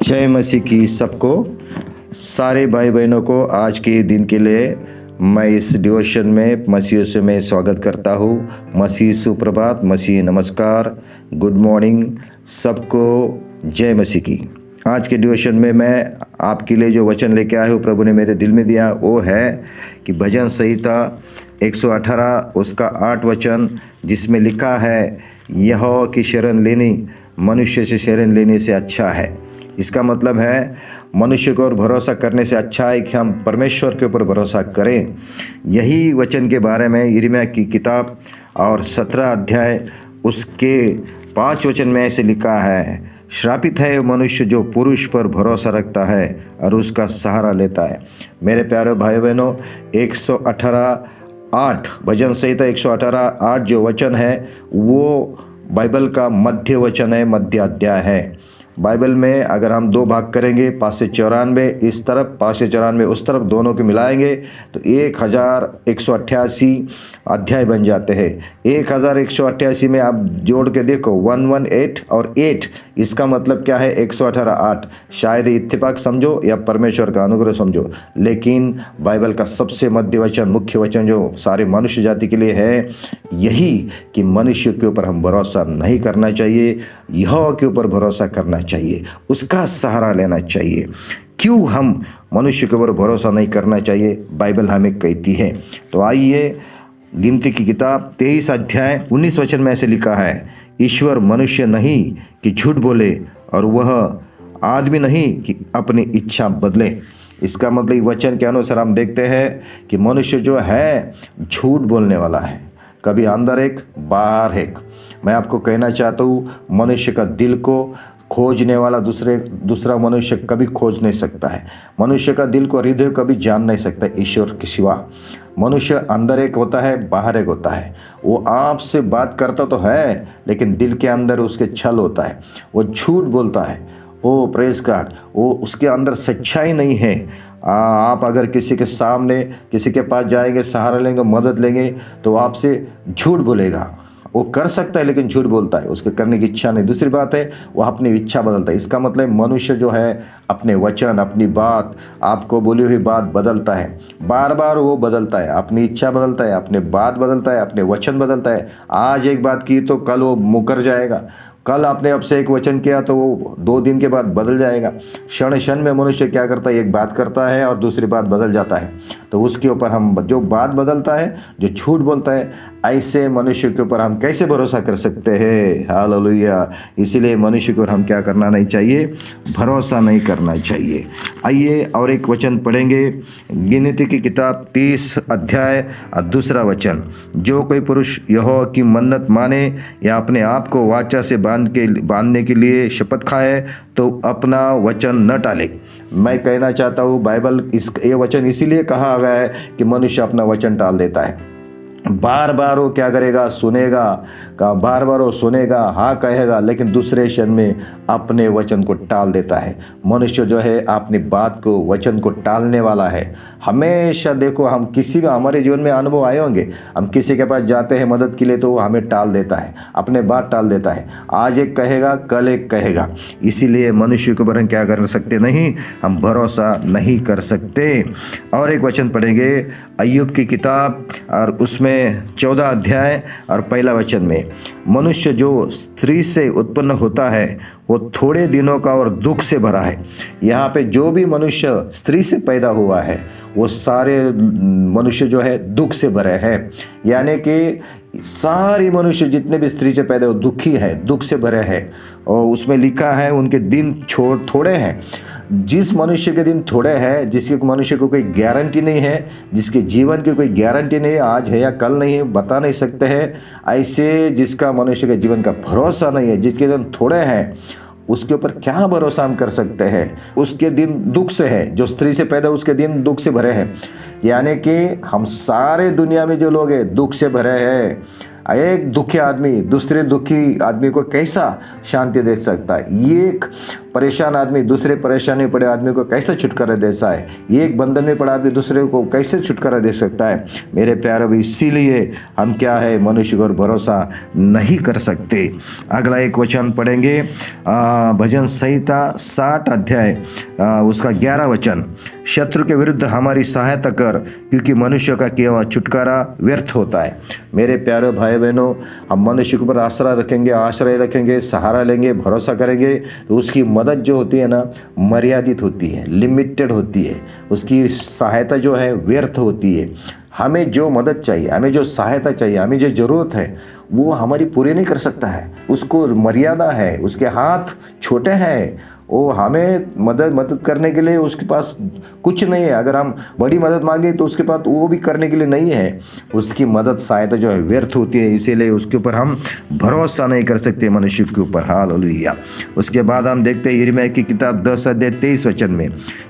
जय मसीह की सबको, सारे भाई बहनों को आज के दिन के लिए मैं इस डिवोशन में मसीह से मैं स्वागत करता हूँ। मसीह सुप्रभात, मसीह नमस्कार, गुड मॉर्निंग सबको। जय मसीह की। आज के डिवोशन में मैं आपके लिए जो वचन लेके आया हूँ, प्रभु ने मेरे दिल में दिया, वो है कि भजन संहिता 118 उसका 8 वचन, जिसमें लिखा है यहोवा की शरण लेनी मनुष्य से शरण लेने से अच्छा है। इसका मतलब है मनुष्य को और भरोसा करने से अच्छा है कि हम परमेश्वर के ऊपर भरोसा करें। यही वचन के बारे में यिर्मयाह की किताब और 17 अध्याय उसके 5 वचन में ऐसे लिखा है, श्रापित है मनुष्य जो पुरुष पर भरोसा रखता है और उसका सहारा लेता है। मेरे प्यारे भाई बहनों, 118:8 भजन संहिता 118:8 जो वचन है वो बाइबल का मध्य वचन है, मध्य अध्याय है। बाइबल में अगर हम 2 भाग करेंगे, 594 इस तरफ, 594 उस तरफ, दोनों के मिलाएंगे तो 1188 अध्याय बन जाते हैं। 1188 में आप जोड़ के देखो 118 और 8, इसका मतलब क्या है 118:8। शायद इत्तेफाक समझो या परमेश्वर का अनुग्रह समझो, लेकिन बाइबल का सबसे मध्य वचन, मुख्य वचन जो सारे मनुष्य जाति के लिए है, यही कि मनुष्य के ऊपर हम भरोसा नहीं करना चाहिए, यहोवा के ऊपर भरोसा करना चाहिए, उसका सहारा लेना चाहिए। क्यों हम मनुष्य के ऊपर भरोसा नहीं करना चाहिए, बाइबल हमें कहती है। तो आइए, गिनती की किताब 23 अध्याय 19 वचन में ऐसे लिखा है, ईश्वर मनुष्य नहीं कि झूठ बोले और वह आदमी नहीं कि अपनी इच्छा बदले। इसका मतलब वचन के अनुसार हम देखते हैं कि मनुष्य जो है झूठ बोलने वाला है, कभी अंदर एक बाहर एक। मैं आपको कहना चाहता हूँ, मनुष्य का दिल को खोजने वाला दूसरा मनुष्य कभी खोज नहीं सकता है। मनुष्य का दिल को, हृदय कभी जान नहीं सकता ईश्वर के सिवा। मनुष्य अंदर एक होता है, बाहर एक होता है। वो आपसे बात करता तो है, लेकिन दिल के अंदर उसके छल होता है, वो झूठ बोलता है। ओ प्रेज गॉड, वो उसके अंदर सच्चाई नहीं है। आप अगर किसी के सामने, किसी के पास जाएंगे, सहारा लेंगे, मदद लेंगे, तो आपसे झूठ बोलेगा। वो कर सकता है लेकिन झूठ बोलता है, उसके करने की इच्छा नहीं। दूसरी बात है, वो अपनी इच्छा बदलता है। इसका मतलब मनुष्य जो है अपने वचन, अपनी बात, आपको बोली हुई बात बदलता है, बार बार वो बदलता है, अपनी इच्छा बदलता है, अपने बात बदलता है, अपने वचन बदलता है। आज एक बात की तो कल वो मुकर जाएगा, कल आपने अब से एक वचन किया तो वो 2 दिन के बाद बदल जाएगा। क्षण क्षण में मनुष्य क्या करता है, एक बात करता है और दूसरी बात बदल जाता है। तो उसके ऊपर हम, जो बात बदलता है, जो झूठ बोलता है, ऐसे मनुष्य के ऊपर हम कैसे भरोसा कर सकते हैं। हालेलुया। इसीलिए मनुष्य के ऊपर हम क्या करना नहीं चाहिए, भरोसा नहीं करना चाहिए। आइए और एक वचन पढ़ेंगे, गिनती की किताब 30 अध्याय और 2 वचन, जो कोई पुरुष यहोवा की मन्नत माने या अपने आप को वाचा से बांधने के लिए शपथ खाए तो अपना वचन न टाले। मैं कहना चाहता हूँ, बाइबल ये वचन इसीलिए कहा गया है कि मनुष्य अपना वचन टाल देता है। बार बार वो क्या करेगा, सुनेगा, बार बार वो सुनेगा, हाँ कहेगा, लेकिन दूसरे क्षण में अपने वचन को टाल देता है। मनुष्य जो है अपनी बात को, वचन को टालने वाला है। हमेशा देखो, हम किसी भी, हमारे जीवन में अनुभव आए होंगे, हम किसी के पास जाते हैं मदद के लिए तो वो हमें टाल देता है, अपने बात टाल देता है। आज एक कहेगा, कल एक कहेगा। इसीलिए मनुष्य के ऊपर हम क्या कर सकते नहीं, हम भरोसा नहीं कर सकते। और एक वचन पढ़ेंगे, अय्यूब की किताब और उसमें 14 अध्याय और 1 वचन में, मनुष्य जो स्त्री से उत्पन्न होता है वो थोड़े दिनों का और दुख से भरा है। यहाँ पे जो भी मनुष्य स्त्री से पैदा हुआ है वो सारे मनुष्य जो है दुख से भरे हैं। यानी कि सारी मनुष्य जितने भी स्त्री से पैदा हुए दुखी है, दुख से भरे हैं। और उसमें लिखा है उनके दिन थोड़े हैं। जिस मनुष्य के दिन थोड़े हैं, जिसके मनुष्य को कोई गारंटी नहीं है, जिसके जीवन की कोई गारंटी नहीं है, आज है या कल नहीं है, बता नहीं सकते हैं, ऐसे जिसका मनुष्य के जीवन का भरोसा नहीं है, जिसके दिन थोड़े हैं, उसके ऊपर क्या भरोसा हम कर सकते हैं। उसके दिन दुख से है, जो स्त्री से पैदा उसके दिन दुख से भरे हैं। यानी कि हम सारे दुनिया में जो लोग हैं दुख से भरे हैं। एक दुखी आदमी दूसरे दुखी आदमी को कैसा शांति दे सकता है, एक परेशान आदमी दूसरे परेशानी में पड़े आदमी को कैसे छुटकारा दे सकता है, एक बंधन में पड़ा आदमी दूसरे को कैसे छुटकारा दे सकता है। मेरे प्यारे भाई, इसीलिए हम क्या है, मनुष्य पर भरोसा नहीं कर सकते। अगला एक वचन पढ़ेंगे, भजन संहिता 60 अध्याय उसका 11 वचन, शत्रु के विरुद्ध हमारी सहायता कर, क्योंकि मनुष्य का किया हुआ छुटकारा व्यर्थ होता है। मेरे प्यारे भाई बहनों, हम मनुष्य के ऊपर आश्रय रखेंगे, सहारा लेंगे, भरोसा करेंगे, तो उसकी मदद जो होती है ना, मर्यादित होती है, लिमिटेड होती है। उसकी सहायता जो है व्यर्थ होती है। हमें जो मदद चाहिए, हमें जो सहायता चाहिए, हमें जो ज़रूरत है, वो हमारी पूरी नहीं कर सकता है। उसको मर्यादा है, उसके हाथ छोटे हैं, वो हमें मदद करने के लिए उसके पास कुछ नहीं है। अगर हम बड़ी मदद मांगे तो उसके पास वो भी करने के लिए नहीं है। उसकी मदद सहायता जो है व्यर्थ होती है, इसीलिए उसके ऊपर हम भरोसा नहीं कर सकते, मनुष्य के ऊपर। हालेलुया। उसके बाद हम देखते हैं यिर्मयाह की किताब 10 अध्याय 23 वचन में,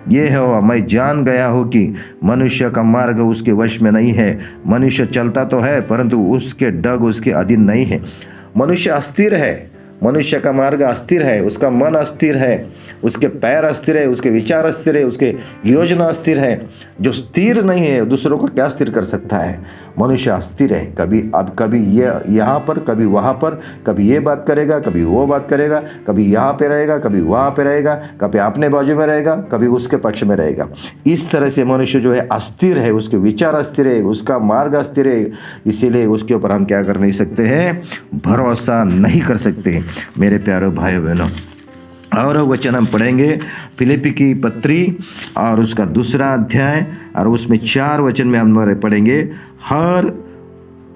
ये है मैं जान गया हूँ कि मनुष्य का मार्ग उसके वश में नहीं है। मनुष्य चलता तो है परंतु उसके डग उसके अधीन नहीं है। मनुष्य अस्थिर है, मनुष्य का मार्ग अस्थिर है, उसका मन अस्थिर है, उसके पैर अस्थिर है, उसके विचार अस्थिर है, उसके योजना अस्थिर है। जो स्थिर नहीं है दूसरों को क्या स्थिर कर सकता है। मनुष्य अस्थिर है, कभी ये यहाँ पर, कभी वहाँ पर, कभी ये बात करेगा, कभी वो बात करेगा, कभी यहाँ पे रहेगा, कभी वहाँ पे रहेगा, कभी अपने बाजू में रहेगा, कभी उसके पक्ष में रहेगा। इस तरह से मनुष्य जो है अस्थिर है, उसके विचार अस्थिर है, उसका मार्ग अस्थिर है। इसीलिए उसके ऊपर हम क्या कर नहीं सकते हैं, भरोसा नहीं कर सकते। मेरे प्यारे भाई बहनों, और वचन हम पढ़ेंगे फिलिप्पी की पत्री और उसका 2 अध्याय, और उसमें 4 वचन में हम पढ़ेंगे, हर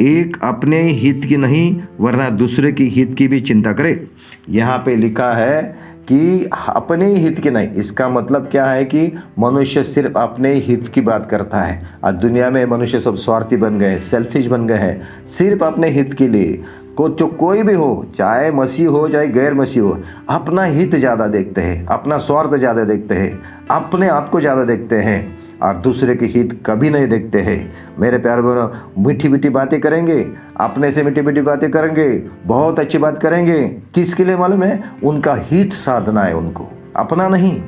एक अपने हित की नहीं वरना दूसरे की हित की भी चिंता करे। यहाँ पे लिखा है कि अपने हित की नहीं। इसका मतलब क्या है कि मनुष्य सिर्फ अपने हित की बात करता है। आज दुनिया में मनुष्य सब स्वार्थी बन गए, सेल्फिश बन गए हैं, सिर्फ अपने हित के लिए। जो कोई भी हो, चाहे मसीह हो चाहे गैर मसीह हो, अपना हित ज़्यादा देखते हैं, अपना स्वार्थ ज़्यादा देखते हैं, अपने आप को ज़्यादा देखते हैं, और दूसरे के हित कभी नहीं देखते हैं। मेरे प्यारे बहनों, मीठी मीठी बातें करेंगे, अपने से मीठी मीठी बातें करेंगे, बहुत अच्छी बात करेंगे, किसके लिए मालूम है? उनका हित साधना है, उनको अपना नहीं।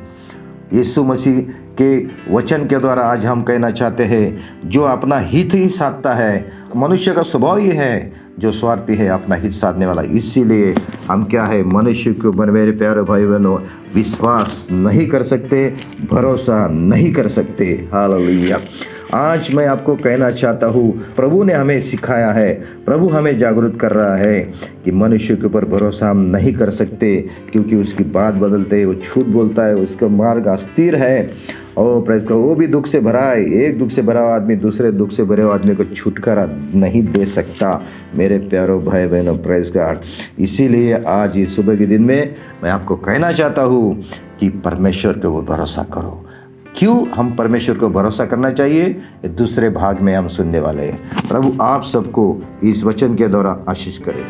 यीशु मसीह के वचन के द्वारा आज हम कहना चाहते हैं, जो अपना हित ही साधता है, मनुष्य का स्वभाव ये है जो स्वार्थी है, अपना हित साधने वाला। इसीलिए हम क्या है, मनुष्य के ऊपर मेरे प्यारे भाई बहनों विश्वास नहीं कर सकते, भरोसा नहीं कर सकते। हालेलुया। आज मैं आपको कहना चाहता हूँ, प्रभु ने हमें सिखाया है, प्रभु हमें जागरूक कर रहा है कि मनुष्य के ऊपर भरोसा हम नहीं कर सकते, क्योंकि उसकी बात बदलते है, वो झूठ बोलता है, उसका मार्ग अस्थिर है। और प्रेस को वो भी दुख से भरा है। एक दुख से भरा हुआ आदमी दूसरे दुख से भरे हुए आदमी को छुटकारा नहीं दे सकता। मेरे प्यारो भाई बहनों, प्रेस गॉड। इसीलिए आज इस सुबह के दिन में मैं आपको कहना चाहता हूँ कि परमेश्वर के ऊपर भरोसा करो। क्यों हम परमेश्वर को भरोसा करना चाहिए, दूसरे भाग में हम सुनने वाले हैं। प्रभु आप सबको इस वचन के द्वारा आशीष करें।